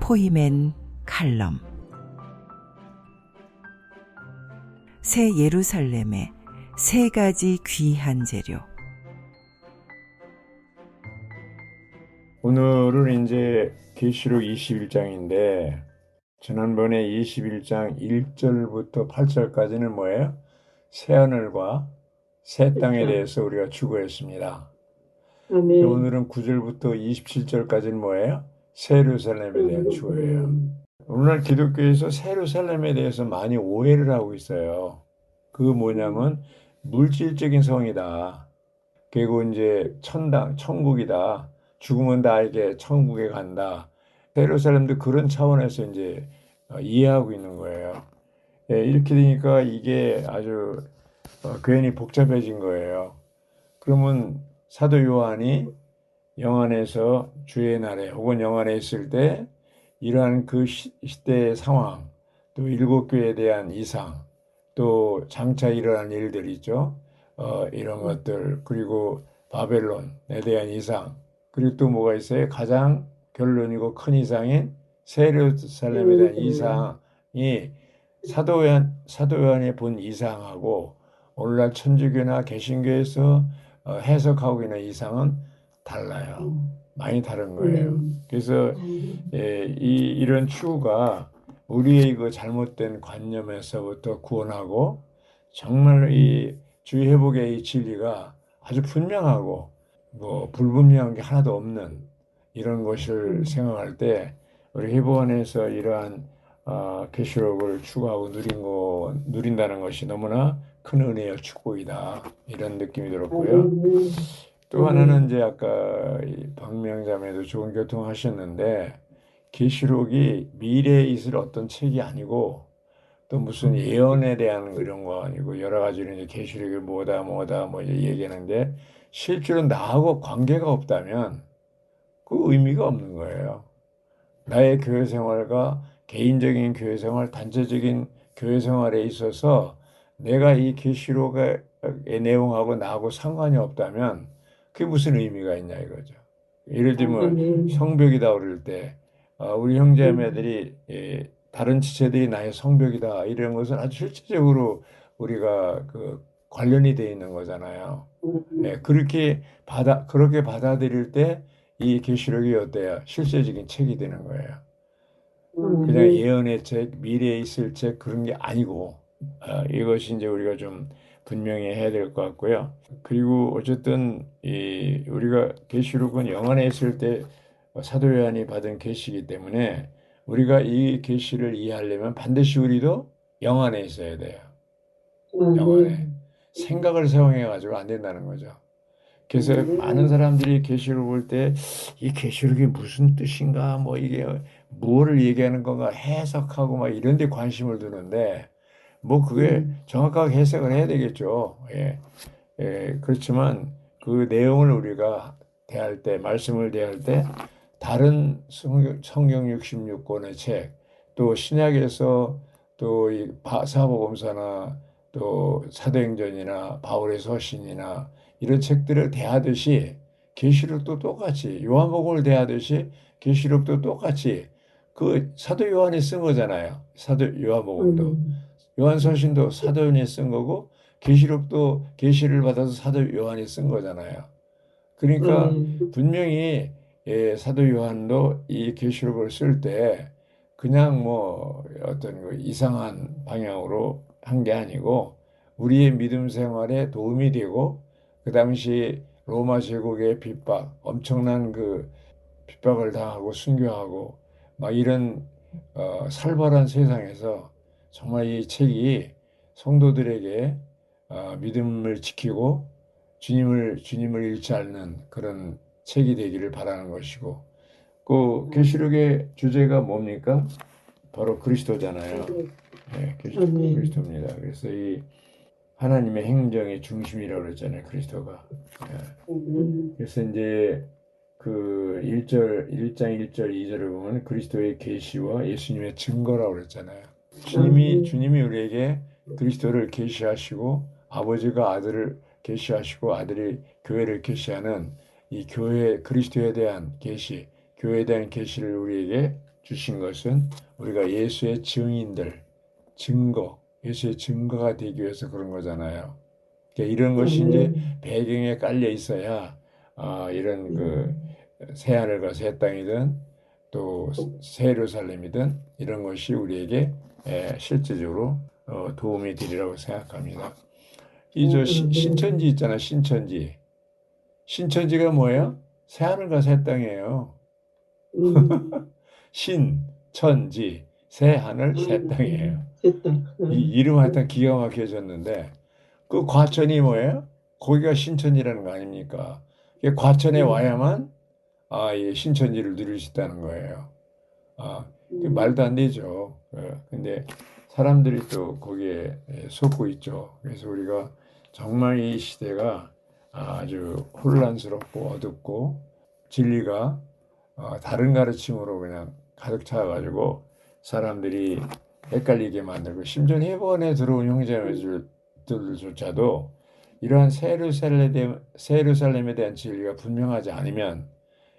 포이멘 칼럼. 새 예루살렘의 세 가지 귀한 재료. 오늘은 이제 계시록 21장인데 지난번에 21장 1절부터 8절까지는 뭐예요? 새하늘과 새 땅에 대해서 우리가 추구했습니다. 오늘은 9절부터 27절까지는 뭐예요? 새 예루살렘에 대한 추구예요. 오늘날 기독교에서 새 예루살렘에 대해서 많이 오해를 하고 있어요. 그 뭐냐면 물질적인 성이다. 그리고 이제 천국이다. 죽으면 다 이게 천국에 간다. 예루살렘도 그런 차원에서 이제 이해하고 있는 거예요. 예, 이렇게 되니까 이게 아주 괜히 복잡해진 거예요. 그러면 사도 요한이 영안에서 주의 날에 혹은 영안에 있을 때 이러한 그 시대의 상황, 또 일곱 교회에 대한 이상, 또 장차 일어난 일들 있죠. 이런 것들, 그리고 바벨론에 대한 이상, 그리고 또 뭐가 있어요? 가장 결론이고 큰 이상인 새 예루살렘에 대한 이상이 사도 요한이 본 이상하고 오늘날 천주교나 개신교에서 해석하고 있는 이상은 달라요. 많이 다른 거예요. 그래서 이런 추구가 우리의 그 잘못된 관념에서부터 구원하고 정말 이 주의 회복의 이 진리가 아주 분명하고 뭐 불분명한 게 하나도 없는 이런 것을 생각할 때 우리 회복 안에서 이러한 계시록을 추구하고 누린다는 것이 너무나 큰 은혜의 축복이다 이런 느낌이 들었고요. 또 하나는 이제 아까 박명자매도 좋은 교통하셨는데 계시록이 미래에 있을 어떤 책이 아니고 또 무슨 예언에 대한 그런 거 아니고 여러 가지로 이제 계시록이 뭐다 뭐 이제 얘기하는데 실제로 나하고 관계가 없다면 그 의미가 없는 거예요. 나의 교회 생활과 개인적인 교회 생활, 단체적인 교회 생활에 있어서 내가 이 계시록의 내용하고 나하고 상관이 없다면 그게 무슨 의미가 있냐 이거죠. 예를 들면 성벽이다 그럴 때 우리 형제자매들이 다른 지체들이 나의 성벽이다 이런 것은 아주 실질적으로 우리가 그 관련이 돼 있는 거잖아요. 그렇게 받아들일 때 이 계시록이 어때요? 실제적인 책이 되는 거예요. 그냥 예언의 책, 미래에 있을 책 그런 게 아니고 이것이 이제 우리가 좀 분명히 해야 될 것 같고요. 그리고 어쨌든 우리가 계시록은 영안에 있을 때 사도 요한이 받은 계시이기 때문에 우리가 이 계시를 이해하려면 반드시 우리도 영안에 있어야 돼요. 영안에 생각을 사용해 가지고 안 된다는 거죠. 그래서 많은 사람들이 계시록 볼 때 이 계시록이 무슨 뜻인가 뭐 이게 무엇을 얘기하는 건가 해석하고 막 이런 데 관심을 두는데 뭐 그게 정확하게 해석을 해야 되겠죠. 그렇지만 그 내용을 우리가 대할 때 말씀을 대할 때 다른 성경 66권의 책, 또 신약에서 또 이 사복음서나 또 사도행전이나 바울의 서신이나 이런 책들을 대하듯이 계시록도 똑같이 요한복음을 대하듯이 계시록도 똑같이 그 사도 요한이 쓴 거잖아요. 사도 요한복음도 요한서신도 사도 요한이 쓴 거고 계시록도 계시를 받아서 사도 요한이 쓴 거잖아요. 그러니까 분명히 사도 요한도 이 계시록을 쓸 때 그냥 뭐 어떤 그 이상한 방향으로 한 게 아니고 우리의 믿음 생활에 도움이 되고 그 당시 로마 제국의 핍박, 엄청난 그 핍박을 당하고 순교하고 막 이런 살벌한 세상에서 정말 이 책이 성도들에게 믿음을 지키고 주님을 잃지 않는 그런 책이 되기를 바라는 것이고, 그 계시록의 주제가 뭡니까? 바로 그리스도잖아요. 그리스도입니다. 그래서 이 하나님의 행정의 중심이라고 그랬잖아요, 그리스도가. 그래서 이제 그 1장 1절 2절을 보면 그리스도의 계시와 예수님의 증거라고 그랬잖아요. 주님이 우리에게 그리스도를 계시하시고 아버지가 아들을 계시하시고 아들이 교회를 계시하는 이 교회 그리스도에 대한 계시, 교회에 대한 계시를 우리에게 주신 것은 우리가 예수의 증인들, 증거, 예수의 증거가 되기 위해서 그런 거잖아요. 그러니까 이런 것이 이제 아멘. 배경에 깔려 있어야 이런 그 음, 새하늘과 새 땅이든 또 새 예루살렘이든 이런 것이 우리에게 실제적으로 도움이 되리라고 생각합니다. 이 저 신천지 아멘. 있잖아, 신천지. 신천지가 뭐예요? 새하늘과 새 땅이에요. 음, 신천지, 새하늘, 새 땅이에요. 됐다. 이 이름 하여튼 기가 막혀졌는데 그 과천이 뭐예요? 거기가 신천지라는 거 아닙니까? 그 과천에 음, 와야만 이 신천지를 누릴 수 있다는 거예요. 그 음, 말도 안 되죠. 근데 사람들이 또 거기에 속고 있죠. 그래서 우리가 정말 이 시대가 아주 혼란스럽고 어둡고 진리가 다른 가르침으로 그냥 가득 차가지고 사람들이 헷갈리게 만들고 심지어 이번에 들어온 형제들조차도 이러한 새 예루살렘에 대한 진리가 분명하지 않으면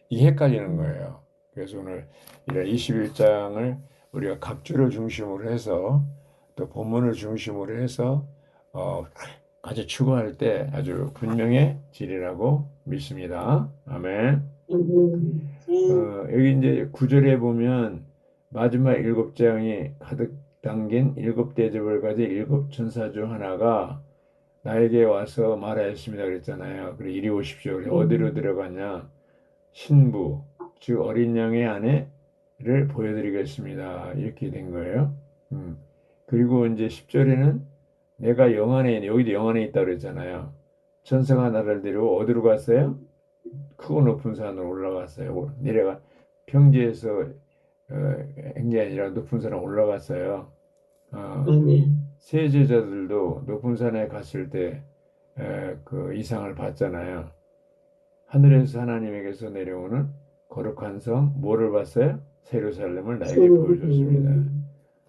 이게 헷갈리는 거예요. 그래서 오늘 이런 21장을 우리가 각주를 중심으로 해서 또 본문을 중심으로 해서 같이 추구할 때 아주 분명해지리라고 믿습니다. 아멘. 여기 이제 구절에 보면 마지막 일곱 장이 가득 담긴 일곱 대접을 가진 일곱 천사 중 하나가 나에게 와서 말하였습니다 그랬잖아요. 그래 이리 오십시오. 그래 어디로 들어가냐? 신부, 즉 어린 양의 아내를 보여드리겠습니다. 이렇게 된 거예요. 그리고 이제 10절에는 내가 영 안에 여기도 영 안에 있다 그랬잖아요. 천사가 나를 데리고 어디로 갔어요? 크고 높은 산으로 올라갔어요. 내려가 평지에서 행게 아니라 높은 산에 올라갔어요. 어, 아멘. 세 제자들도 높은 산에 갔을 때 그 이상을 봤잖아요. 하늘에서 하나님에게서 내려오는 거룩한 성, 뭐를 봤어요? 예루살렘을 나에게 보여줬습니다.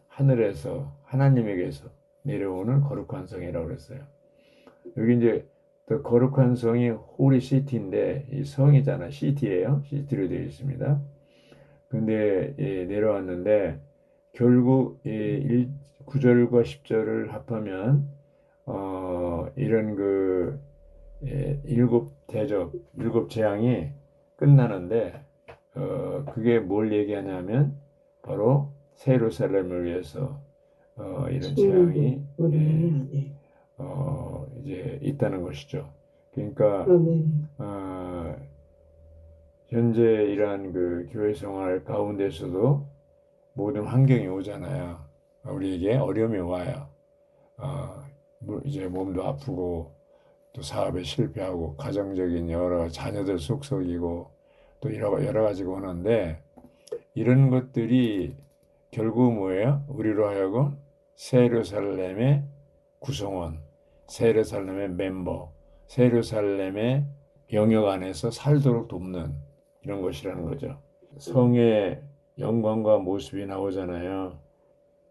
하늘에서 하나님에게서 내려오는 거룩한 성이라고 그랬어요. 여기 이제 또 거룩한 성이 홀리 시티인데 이 성이잖아, 시티예요. 시티로 되어 있습니다. 근데 내려왔는데 결국 9절과 10절을 합하면 이런 그 일곱 대접, 일곱 재앙이 끝나는데 그게 뭘 얘기하냐면 바로 새 예루살렘을 위해서 이런 재앙이 친구들, 우리 안에. 이제 있다는 것이죠. 그러니까 아멘. 어, 현재 이러한 그 교회 생활 가운데서도 모든 환경이 오잖아요. 우리에게 어려움이 와요. 어, 이제 몸도 아프고 또 사업에 실패하고 가정적인 여러 자녀들 속썩이고 또 여러 가지가 오는데 이런 것들이 결국 뭐예요? 우리로 하여금 새 예루살렘의 구성원, 새 예루살렘의 멤버, 새 예루살렘의 영역 안에서 살도록 돕는 이런 것이라는 거죠. 성의 영광과 모습이 나오잖아요.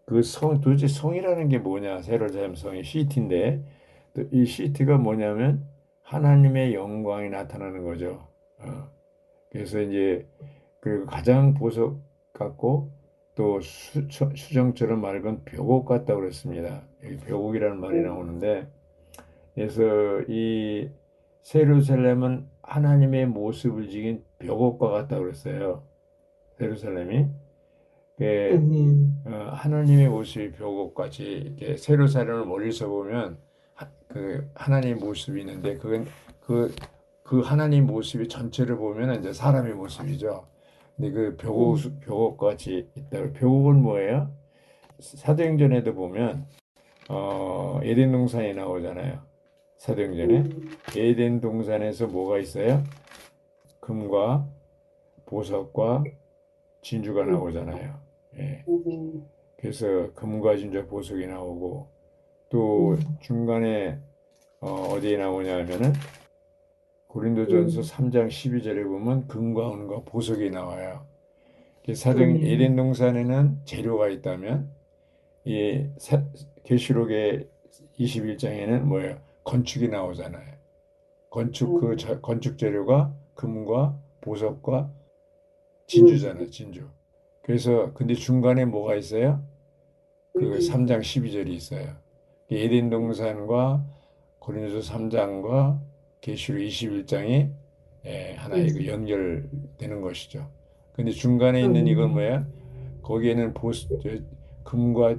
그 도대체 성이라는 게 뭐냐? 새 예루살렘 성이 시티인데 이 시티가 뭐냐면 하나님의 영광이 나타나는 거죠. 그래서 이제 그 가장 보석 같고 또 수정처럼 맑은 벽옥 같다고 그랬습니다. 여기 벽옥이라는 말이 나오는데 그래서 이 예루살렘은 하나님의 모습을 지닌 벽옥과 같다고 그랬어요. 예루살렘이 아멘. 하나님의 모습이 벽옥같이 이렇게 예루살렘을 멀리서 보면 그 하나님의 모습이 있는데 그건 그 하나님 모습이 전체를 보면 이제 사람의 모습이죠. 근데 그 벽옥같이 있다. 벽옥은 뭐예요? 사도행전에도 보면 에덴 동산이 나오잖아요. 사도행전에 에덴 동산에서 뭐가 있어요? 금과 보석과 진주가 나오잖아요. 예. 그래서 금과 진주와 보석이 나오고 또 중간에 어디에 나오냐 하면은 고린도전서 3장 12절에 보면 금과 은과 보석이 나와요. 사도행 에덴 아멘. 동산에는 재료가 있다면 이 계시록의 21장에는 뭐예요? 건축이 나오잖아요. 건축 재료가 금과 보석과 진주잖아요. 진주. 그래서 근데 중간에 뭐가 있어요? 그 네. 3장 12절이 있어요. 에덴 동산과 고린도서 3장과 계시록 21장이 하나의 그 연결되는 것이죠. 근데 중간에 있는 이건 뭐야? 거기에는 금과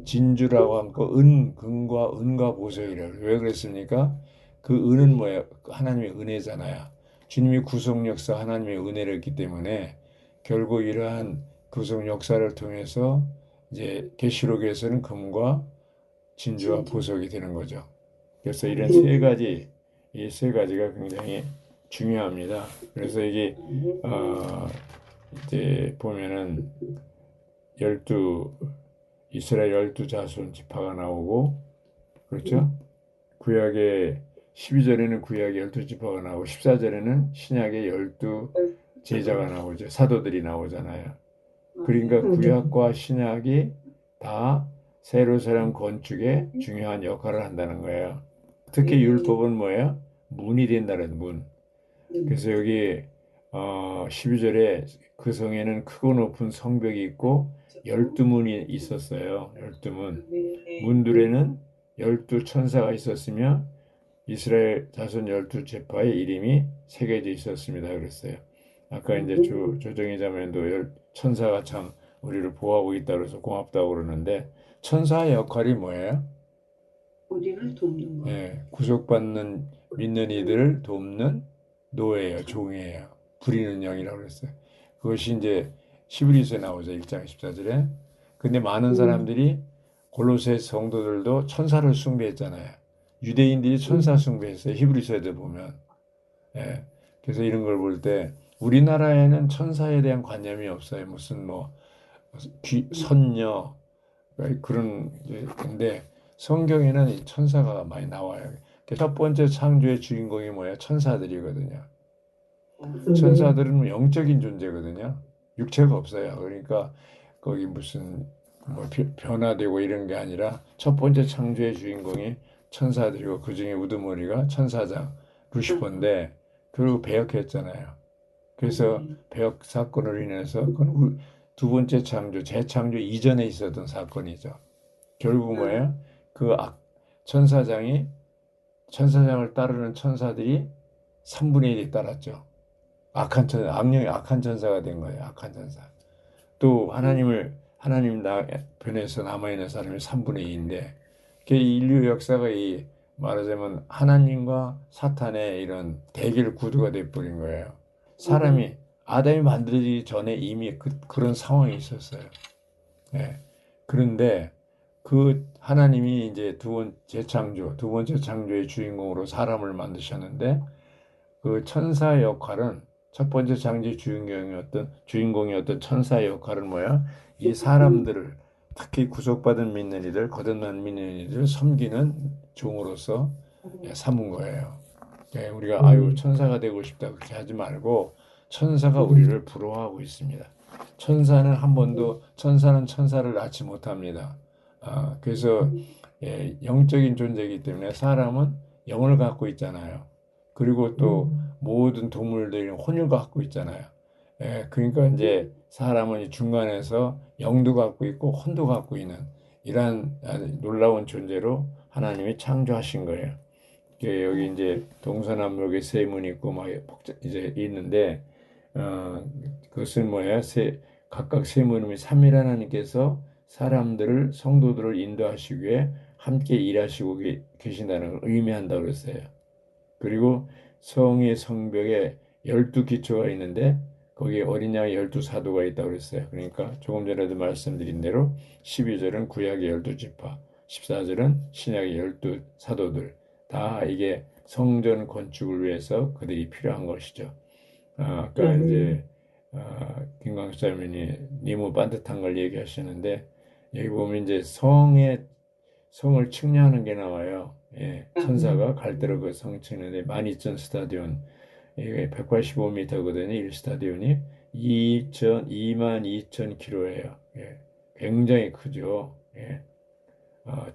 진주라고 하고 금과 은과 보석이라고. 왜 그랬습니까? 그 은은 뭐야? 하나님의 은혜잖아요. 주님이 구속 역사 하나님의 은혜를 했기 때문에 결국 이러한 구속 역사를 통해서 이제 계시록에서는 금과 진주와 보석이 되는 거죠. 그래서 이런 세 가지, 이 세 가지가 굉장히 중요합니다. 그래서 이게 이제 보면은 열두 이스라엘 열두 자손 지파가 나오고 그렇죠? 구약의 12절에는 구약의 열두 지파가 나오고 14절에는 신약의 열두 제자가 나오죠. 사도들이 나오잖아요. 그러니까 구약과 신약이 다 새로 세운 건축에 중요한 역할을 한다는 거예요. 특히 율법은 뭐예요? 문이 된다는 문. 그래서 여기 12절에 그 성에는 크고 높은 성벽이 있고 12문이 있었어요. 12문. 문들에는 12천사가 있었으며 이스라엘 자손 12지파의 이름이 새겨져 있었습니다. 그랬어요. 아까 이제 조정희 자매도 천사가 참 우리를 보호하고 있다 그래서 고맙다고 그러는데 천사의 역할이 뭐예요? 우리를 돕는 거. 예, 구속받는 믿는 이들을 돕는 노예예요, 종이에요. 부리는 영이라고 그랬어요. 그것이 이제 히브리서에 나오죠, 1장 14절에. 근데 많은 사람들이 골로새 성도들도 천사를 숭배했잖아요. 유대인들이 천사 숭배했어요. 히브리서에도 보면. 예. 그래서 이런 걸 볼 때 우리나라에는 천사에 대한 관념이 없어요. 무슨 뭐 선녀 그런 근데 성경에는 이 천사가 많이 나와요. 첫 번째 창조의 주인공이 뭐야? 천사들이거든요. 천사들은 뭐 영적인 존재거든요. 육체가 없어요. 그러니까 거기 무슨 뭐 변화되고 이런 게 아니라 첫 번째 창조의 주인공이 천사들이고 그 중에 우두머리가 천사장 루시퍼인데 결국 배역했잖아요. 그래서 배역 사건으로 인해서 그건 두 번째 창조, 재창조 이전에 있었던 사건이죠. 결국 뭐예요? 그 천사장을 따르는 천사들이 3분의 1이 따랐죠. 악령이 악한 천사가 된 거예요. 악한 천사. 또 하나님 편에서 남아있는 사람이 3분의 2인데, 인류 역사가 이 말하자면 하나님과 사탄의 이런 대결 구도가 돼버린 거예요. 아담이 만들어지기 전에 이미 그런 상황이 있었어요. 예. 그런데 그 하나님이 이제 두 번째 창조의 주인공으로 사람을 만드셨는데 그 천사의 역할은 첫 번째 창조의 주인공이었던 천사의 역할은 뭐야? 이 사람들을 특히 구속받은 믿는 이들, 거듭난 믿는 이들을 섬기는 종으로서 삼은 거예요. 우리가 천사가 되고 싶다 그렇게 하지 말고 천사가 우리를 부러워하고 있습니다. 천사는 천사를 낳지 못합니다. 그래서 영적인 존재이기 때문에 사람은 영을 갖고 있잖아요. 그리고 또 모든 동물들이 혼을 갖고 있잖아요. 그러니까 이제 사람은 이 중간에서 영도 갖고 있고 혼도 갖고 있는 이러한 놀라운 존재로 하나님이 창조하신 거예요. 여기 이제 동서남북에 세문이 있고 막 이제 있는데 그것은 뭐야? 각각 세문이 삼위 하나님께서 사람들을 성도들을 인도하시기 위해 함께 일하시고 계신다는 걸 의미한다고 그랬어요. 그리고 성의 성벽에 12기초가 있는데 거기에 어린 양의 12사도가 있다고 그랬어요. 그러니까 조금 전에도 말씀드린 대로 12절은 구약의 12지파, 14절은 신약의 12사도들 다 이게 성전 건축을 위해서 그들이 필요한 것이죠. 아까 이제 김광수자매니 니모 반듯한 걸 얘기하시는데 여기 보면 이제 성을 측량하는 게 나와요. 천사가 갈대로 그 성 측는데 12,000 스타디온 이게 185m거든요. 1스타디온이 22,000km예요. 굉장히 크죠.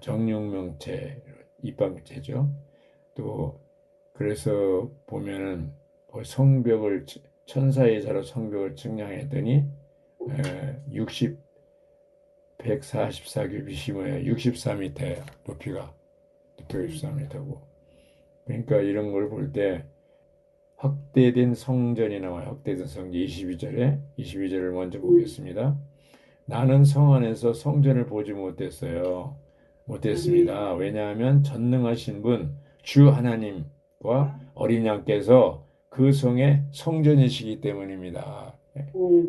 정육명체 입방체죠. 또 그래서 보면은 천사의 자로 성벽을 측량했더니 60, 144규빗이 뭐예요? 64m예요. 높이가 64m고. 그러니까 이런 걸 볼 때 확대된 성전이 나와요. 확대된 성전 22절을 먼저 보겠습니다. 나는 성 안에서 성전을 보지 못했어요. 못했습니다. 왜냐하면 전능하신 분, 주 하나님과 어린 양께서 그 성의 성전이시기 때문입니다.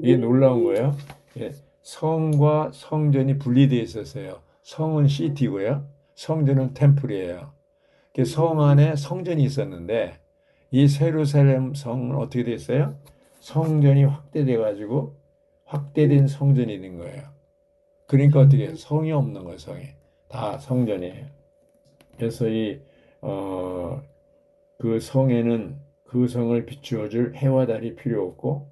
이게 놀라운 거예요. 예, 성과 성전이 분리되어 있었어요. 성은 시티고요. 성전은 템플이에요. 성 안에 성전이 있었는데 이 예루살렘 성은 어떻게 됐어요? 성전이 확대돼 가지고 확대된 성전이 된 거예요. 그러니까 어떻게 성이 없는 거예요, 성이. 다 성전이에요. 그래서 그 성에는 그 성을 비추어 줄 해와 달이 필요 없고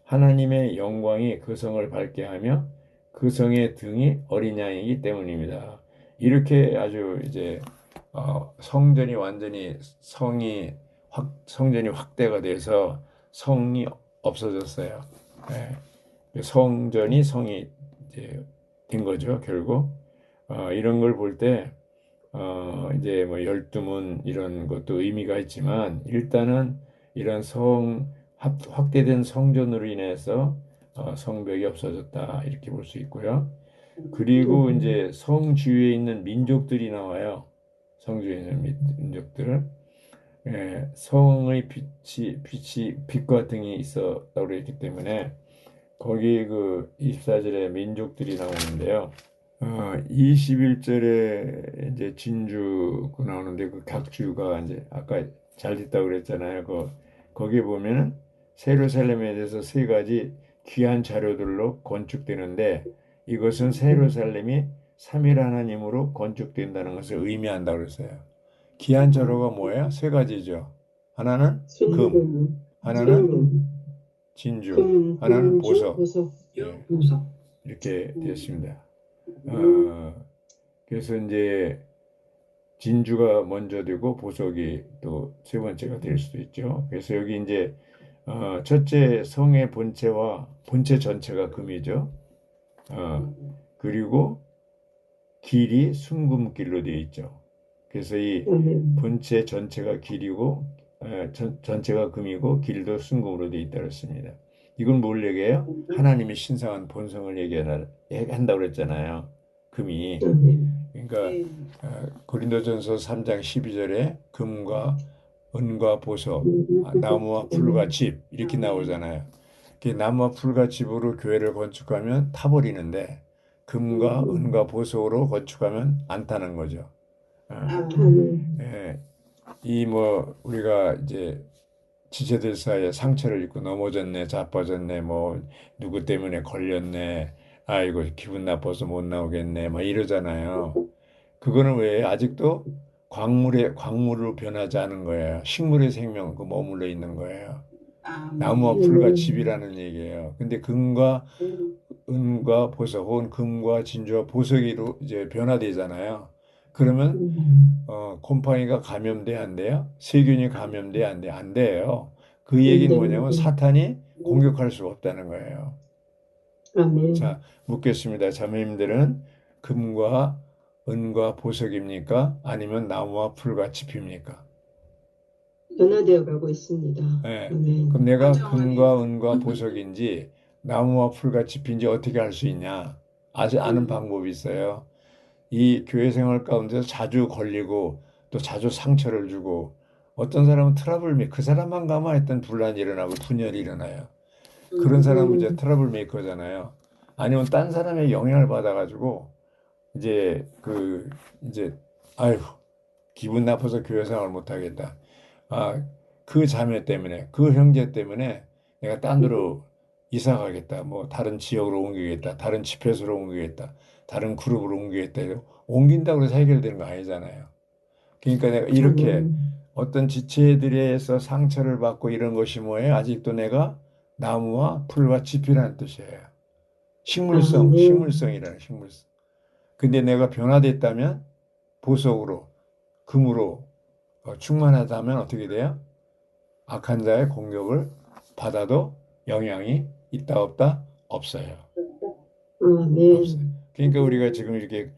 하나님의 영광이 그 성을 밝게 하며 그 성의 등이 어린 양이기 때문입니다. 이렇게 아주 이제 성전이 완전히 성전이 확대가 돼서 성이 없어졌어요. 네. 성전이 성이 이제 된 거죠, 결국. 이런 걸 볼 때, 이제 뭐 12문 이런 것도 의미가 있지만, 일단은 이런 확대된 성전으로 인해서 성벽이 없어졌다. 이렇게 볼 수 있고요. 그리고 이제 성 주위에 있는 민족들이 나와요. 성 주위에 있는 민족들. 성의 빛과 등이 있었다고 그랬기 때문에, 거기 그 24절에 민족들이 나오는데요. 21절에 이제 진주가 나오는데 그 각주가 이제 아까 잘 됐다고 그랬잖아요. 거기에 보면은 예루살렘에 대해서 세 가지 귀한 자료들로 건축되는데 이것은 예루살렘이 삼일 하나님으로 건축된다는 것을 의미한다고 그랬어요. 귀한 자료가 뭐예요? 세 가지죠. 하나는 금, 하나는 진주, 하나는 보석. 예, 이렇게 되었습니다. 그래서 이제 진주가 먼저 되고 보석이 또 세 번째가 될 수도 있죠. 그래서 여기 이제 첫째 성의 본체 전체가 금이죠. 그리고 길이 순금길로 되어 있죠. 그래서 이 본체 전체가 길이고 전체가 금이고 길도 순금으로 되어 있다고 했습니다. 이건 뭘 얘기해요? 하나님의 신성한 본성을 얘기한다고 그랬잖아요. 금이. 그러니까 고린도전서 3장 12절에 금과 은과 보석, 나무와 풀과 집 이렇게 나오잖아요. 나무와 풀과 집으로 교회를 건축하면 타버리는데 금과 은과 보석으로 건축하면 안 타는 거죠. 예, 우리가 이제 지체들 사이에 상처를 입고 넘어졌네, 자빠졌네, 뭐 누구 때문에 걸렸네, 아이고 기분 나빠서 못 나오겠네, 뭐 이러잖아요. 그거는 왜 아직도 광물로 변하지 않은 거예요. 식물의 생명 그 머물러 있는 거예요. 나무와 풀과 집이라는 얘기예요. 근데 금과 은과 보석 혹은 금과 진주와 보석이 이제 변화되잖아요. 그러면 곰팡이가 감염돼 안 돼요? 세균이 감염돼 안 돼? 안 돼요. 그 얘기는 뭐냐면 사탄이 공격할 수 없다는 거예요. 자, 묻겠습니다. 자매님들은 금과 은과 보석입니까? 아니면 나무와 풀과 짚입니까? 변화되어 가고 있습니다. 네. 그럼 내가 금과 은과 보석인지 나무와 풀과 짚인지 어떻게 알 수 있냐? 아는 방법이 있어요. 이 교회 생활 가운데서 자주 걸리고 또 자주 상처를 주고 어떤 사람은 그 사람만 가만히 있던 분란이 일어나고 분열이 일어나요. 그런 사람은 이제 트러블 메이커잖아요. 아니면 딴 사람의 영향을 받아가지고 이제 아유 기분 나빠서 교회 생활 못 하겠다. 그 자매 때문에 그 형제 때문에 내가 딴 데로 이사 가겠다. 뭐 다른 지역으로 옮기겠다. 다른 집회소로 옮기겠다. 다른 그룹으로 옮기겠다. 옮긴다고 해서 해결되는 거 아니잖아요. 그러니까 내가 이렇게 어떤 지체들에서 상처를 받고 이런 것이 뭐예요? 아직도 내가 나무와 풀과 짚이라는 뜻이에요. 식물성이라는 식물성. 근데 내가 변화됐다면 보석으로, 금으로 충만하다면 어떻게 돼요? 악한 자의 공격을 받아도 영향이 있다 없다? 없어요. 아멘. 없어요. 그러니까 우리가 지금 이렇게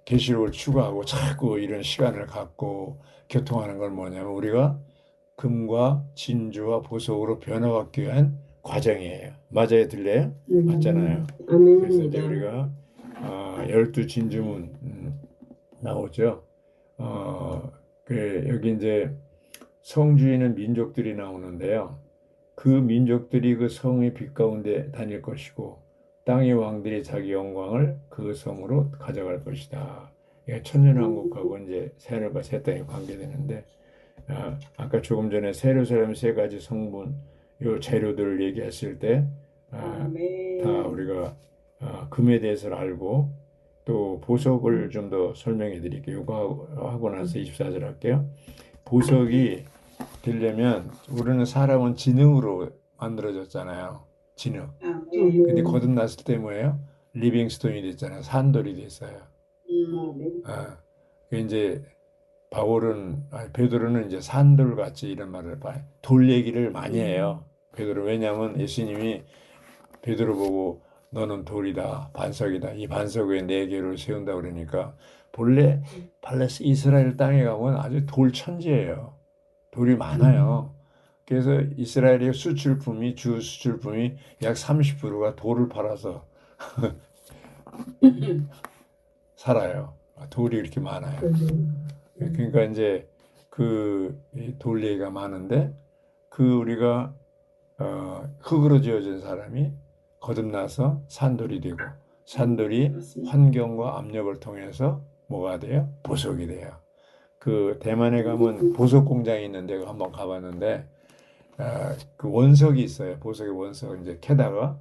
계시록을 추구하고 자꾸 이런 시간을 갖고 교통하는 건 뭐냐면 우리가 금과 진주와 보석으로 변화받기 위한 과정이에요. 맞아요, 들려요? 맞잖아요. 그래서 이제 아멘입니다. 우리가 열두 진주문 나오죠. 여기 이제 성주에는 민족들이 나오는데요. 그 민족들이 그 성의 빛 가운데 다닐 것이고 땅의 왕들이 자기 영광을 그 성으로 가져갈 것이다. 이게 천년왕국하고 이제 새하늘과 새 땅이 관계되는데 아까 조금 전에 예루살렘 세 가지 성분 요 재료들을 얘기했을 때 다 우리가 금에 대해서 알고 또 보석을 좀 더 설명해 드릴게요. 이거 하고 나서 24절 할게요. 보석이 되려면 우리는 사람은 지능으로 만들어졌잖아요. 지능. 근데 거듭났을 때 뭐예요? 리빙스톤이 됐잖아요. 산돌이 됐어요. 그 이제 베드로는 이제 산돌같이 이런 말을 봐요. 돌 얘기를 많이 해요. 베드로 왜냐하면 예수님이 베드로 보고 너는 돌이다, 반석이다. 이 반석 위에 네 개를 세운다 그러니까 본래 팔레스 이스라엘 땅에 가면 아주 돌 천지예요. 돌이 많아요. 그래서 이스라엘의 수출품이 주 수출품이 약 30%가 돌을 팔아서 살아요. 돌이 이렇게 많아요. 그러니까 이제 돌 얘기가 많은데 우리가 흙으로 지어진 사람이 거듭나서 산돌이 되고 산돌이 환경과 압력을 통해서 뭐가 돼요? 보석이 돼요. 그 대만에 가면 보석 공장이 있는데 한번 가봤는데 그 원석이 있어요. 보석의 원석 이제 캐다가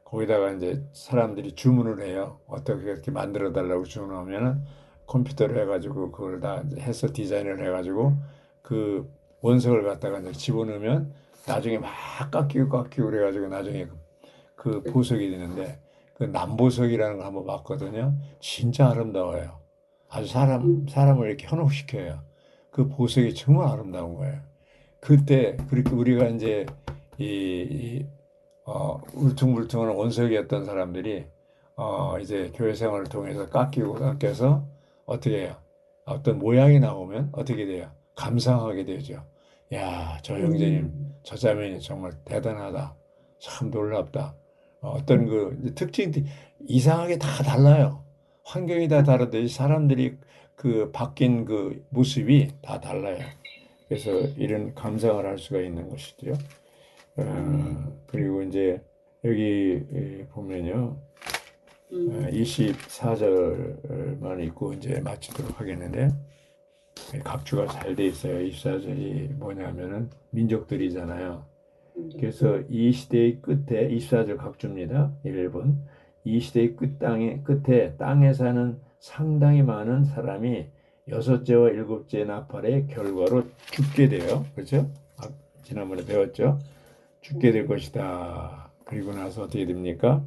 거기다가 이제 사람들이 주문을 해요. 어떻게 이렇게 만들어 달라고 주문하면은 컴퓨터로 해가지고 그걸 다 해서 디자인을 해가지고 그 원석을 갖다가 이제 집어넣으면 나중에 막 깎이고 그래가지고 나중에 그 보석이 되는데 그 남보석이라는 걸 한번 봤거든요. 진짜 아름다워요. 아주 사람을 이렇게 현혹시켜요. 그 보석이 정말 아름다운 거예요. 그때 그렇게 우리가 이제 울퉁불퉁한 원석이었던 사람들이 이제 교회 생활을 통해서 깎여서 어떻게 해요? 어떤 모양이 나오면 어떻게 돼요? 감상하게 되죠. 야, 저 형제님, 저 자매님 정말 대단하다. 참 놀랍다. 어떤 그 특징이 이상하게 다 달라요. 환경이 다 다르듯이 사람들이 그 바뀐 그 모습이 다 달라요. 그래서 이런 감상을 할 수가 있는 것이죠. 그리고 이제 여기 보면요. 24절만 읽고 이제 마치도록 하겠는데 각주가 잘 돼 있어요. 24절이 뭐냐면은 민족들이잖아요. 그래서 이 시대의 끝에 24절 각주입니다. 1번. 이 시대의 끝에 땅에 사는 상당히 많은 사람이 여섯째와 일곱째 나팔의 결과로 죽게 돼요. 그렇죠? 지난번에 배웠죠? 죽게 될 것이다. 그리고 나서 어떻게 됩니까?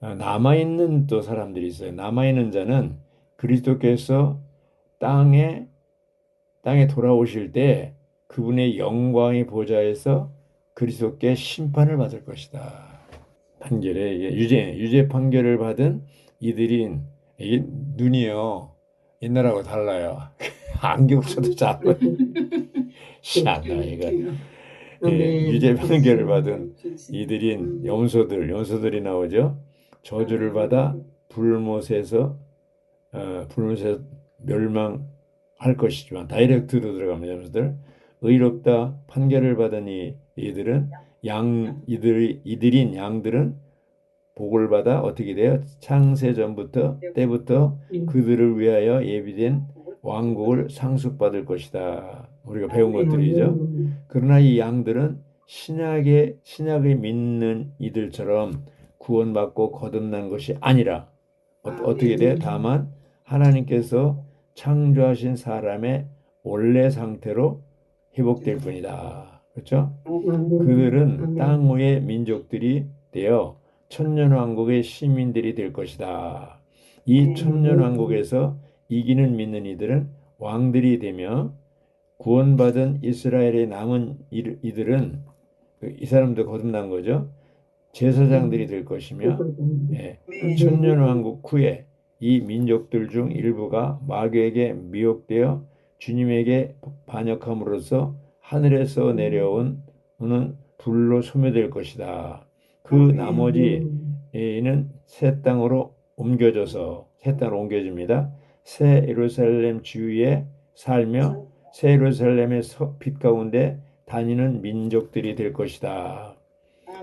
남아있는 또 사람들이 있어요. 남아있는 자는 그리스도께서 땅에 돌아오실 때 그분의 영광의 보좌에서 그리스도께 심판을 받을 것이다. 판결에 유죄 판결을 받은 이들인 이게 눈이요 옛날하고 달라요. 안경 써도 잘 보여. 희한하다 이거. 유죄 판결을 받은 이들인 염소들이 나오죠. 저주를 받아 불못에서 멸망할 것이지만 다이렉트로 들어가면 염소들 의롭다 판결을 받은 이들은 이들인 양들은 복을 받아 어떻게 돼요? 창세 전부터 때부터 그들을 위하여 예비된 왕국을 상속받을 것이다. 우리가 배운 것들이죠. 그러나 이 양들은 신약을 믿는 이들처럼 구원받고 거듭난 것이 아니라 어떻게 돼? 다만 하나님께서 창조하신 사람의 원래 상태로 회복될 뿐이다. 그렇죠? 그들은 땅 위의 민족들이 되어 천년왕국의 시민들이 될 것이다. 이 천년왕국에서 이기는 믿는 이들은 왕들이 되며 구원받은 이스라엘의 남은 이들은 이 사람도 거듭난 거죠. 제사장들이 될 것이며 예, 천년왕국 후에 이 민족들 중 일부가 마귀에게 미혹되어 주님에게 반역함으로써 하늘에서 내려온 불로 소멸될 것이다. 그 나머지는 새 땅으로 옮겨집니다. 새 예루살렘 주위에 살며 새 예루살렘의 빛 가운데 다니는 민족들이 될 것이다.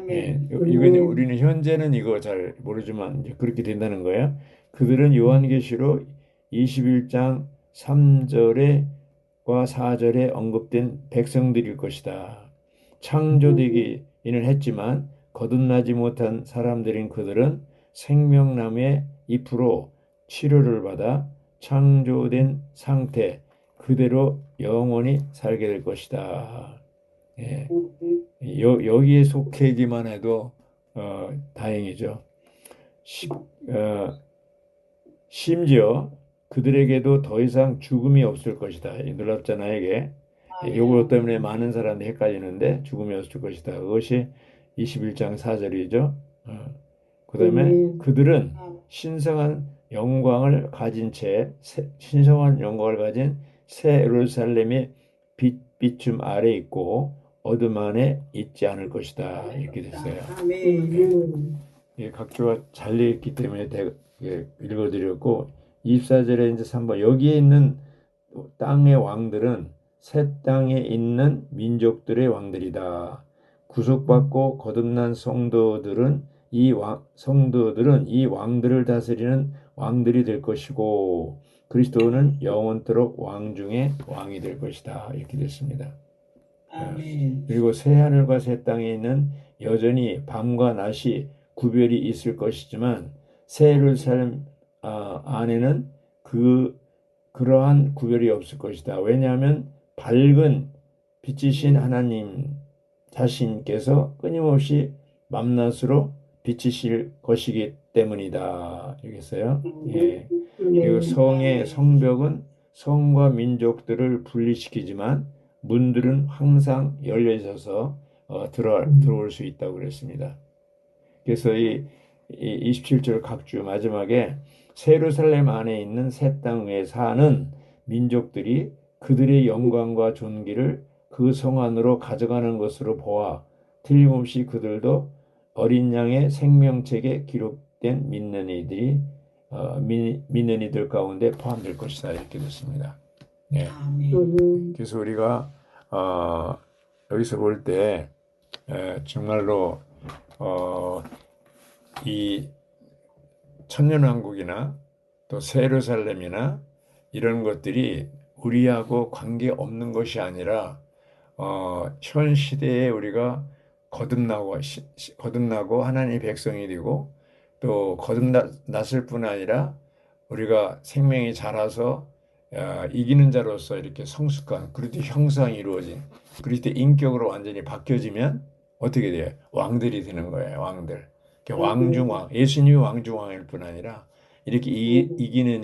예, 이건 우리는 현재는 이거 잘 모르지만 이제 그렇게 된다는 거예요. 그들은 요한계시록 21장 3절과 4절에 언급된 백성들일 것이다. 창조되기는 했지만 거듭나지 못한 사람들인 그들은 생명나무의 잎으로 치료를 받아 창조된 상태 그대로 영원히 살게 될 것이다. 예. 여기에 속해지만 해도 다행이죠. 심지어 그들에게도 더 이상 죽음이 없을 것이다. 놀랍잖아요, 이게. 요거 때문에 많은 사람들이 헷갈리는데 죽음이 없을 것이다. 그것이 21장 4절이죠. 그 다음에 그들은 신성한 영광을 가진 새 예루살렘의 비춤 아래 있고 어둠 안에 있지 않을 것이다. 이렇게 됐어요. 예, 각주가 잘 읽기 때문에 읽어드렸고 24절에 이제 3번 여기에 있는 땅의 왕들은 새 땅에 있는 민족들의 왕들이다. 구속받고 거듭난 성도들은 이 왕들을 다스리는 왕들이 될 것이고 그리스도는 영원토록 왕 중에 왕이 될 것이다. 이렇게 됐습니다. 그리고 새 하늘과 새 땅에 있는 여전히 밤과 낮이 구별이 있을 것이지만 새 예루살렘 안에는 그러한 구별이 없을 것이다. 왜냐하면 밝은 빛이신 하나님 자신께서 끊임없이 밤낮으로 비치실 것이기 때문이다. 여기서요. 예. 그리고 성의 성벽은 성과 민족들을 분리시키지만 문들은 항상 열려 있어서 들어올 수 있다고 그랬습니다. 그래서 이 27절 각주 마지막에 새 예루살렘 안에 있는 새 땅 위에 사는 민족들이 그들의 영광과 존귀를 그 성 안으로 가져가는 것으로 보아 틀림없이 그들도 어린 양의 생명책에 기록된 믿는 이들 가운데 포함될 것이다. 이렇게 됐습니다. 네. 그래서 우리가 여기서 볼 때 정말로 이 천년왕국이나 또 새 예루살렘이나 이런 것들이 우리하고 관계없는 것이 아니라 현 시대에 우리가 거듭나고 하나님의 백성이 되고 또 거듭났을 뿐 아니라 우리가 생명이 자라서 이기는 자로서 이렇게 성숙한 그리스도 형상이 이루어진 그리스도 인격으로 완전히 바뀌어지면 어떻게 돼요? 왕들이 되는 거예요. 왕들. 왕중왕. 예수님이 왕중왕일 뿐 아니라 이렇게 이기는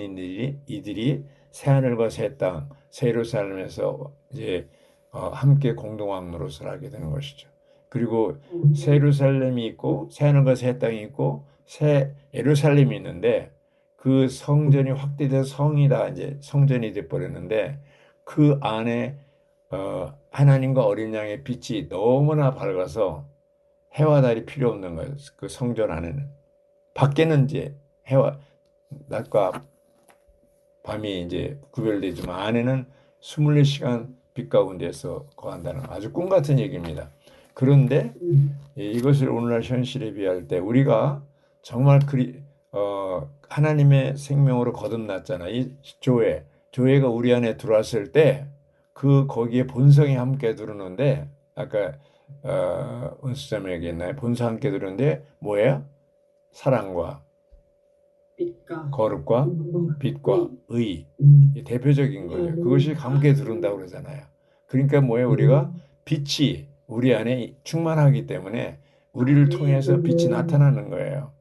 이들이 새 하늘과 새 땅, 새 예루살렘에서 이제 함께 공동왕노릇을 하게 되는 것이죠. 그리고 새 예루살렘이 있고 새 하늘과 새 땅이 있고 새 예루살렘이 있는데 그 성전이 확대돼서 성이 다 이제 성전이 돼 버렸는데 그 안에 하나님과 어린 양의 빛이 너무나 밝아서 해와 달이 필요 없는 거예요. 그 성전 안에는 밖에는 이제 낮과 밤이 이제 구별되지만 안에는 24시간 빛 가운데서 거한다는 아주 꿈 같은 얘기입니다. 그런데 이것을 오늘날 현실에 비할 때 우리가 정말 하나님의 생명으로 거듭났잖아. 이 조회가 우리 안에 들어왔을 때 거기에 본성이 함께 들어오는데 아까 은수자매 얘기했나요? 본성 함께 들어오는데 뭐예요? 사랑과 거룩과 빛과 의 대표적인 거죠. 그것이 함께 들어온다고 그러잖아요. 그러니까 뭐예요? 우리가 빛이 우리 안에 충만하기 때문에 우리를 통해서 빛이 나타나는 거예요.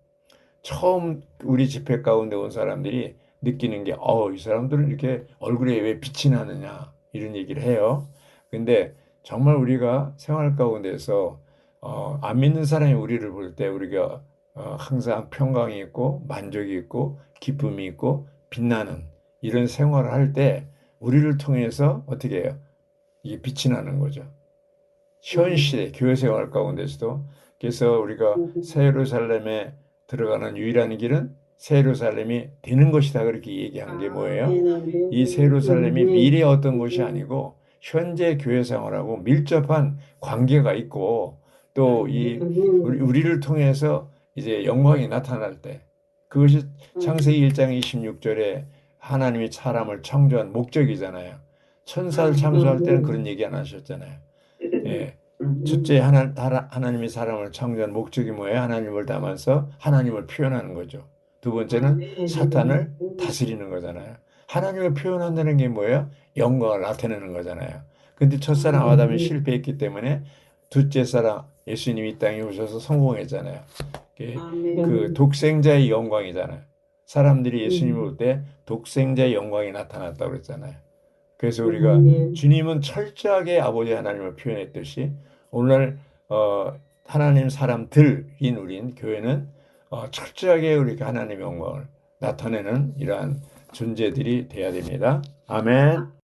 처음 우리 집회 가운데 온 사람들이 느끼는 게 이 사람들은 이렇게 얼굴에 왜 빛이 나느냐 이런 얘기를 해요. 근데 정말 우리가 생활 가운데서 안 믿는 사람이 우리를 볼 때 우리가 항상 평강이 있고 만족이 있고 기쁨이 있고 빛나는 이런 생활을 할 때 우리를 통해서 어떻게 해요? 이게 빛이 나는 거죠. 현 시대 교회 생활 가운데서도. 그래서 우리가 새 예루살렘에 들어가는 유일한 길은 새 예루살렘이 되는 것이다 그렇게 얘기한 게 뭐예요? 이 새 예루살렘이 미래의 어떤 것이 아니고 현재 교회 생활하고 밀접한 관계가 있고 또 이 우리를 통해서 이제 영광이 나타날 때 그것이 창세기 1장 26절에 하나님이 사람을 창조한 목적이잖아요. 천사를 창조할 때는 그런 얘기 안 하셨잖아요. 예. 첫째 하나님이 사람을 창조한 목적이 뭐예요? 하나님을 닮아서 하나님을 표현하는 거죠. 두 번째는 사탄을 다스리는 거잖아요. 하나님을 표현한다는 게 뭐예요? 영광을 나타내는 거잖아요. 근데 첫사랑 아담이 실패했기 때문에 둘째 사랑 예수님이 이 땅에 오셔서 성공했잖아요. 그 독생자의 영광이잖아요. 사람들이 예수님을 볼 때 독생자의 영광이 나타났다고 그랬잖아요. 그래서 우리가 주님은 철저하게 아버지 하나님을 표현했듯이 오늘 하나님 사람들인 우린 교회는 철저하게 우리가 하나님의 영광을 나타내는 이러한 존재들이 돼야 됩니다. 아멘.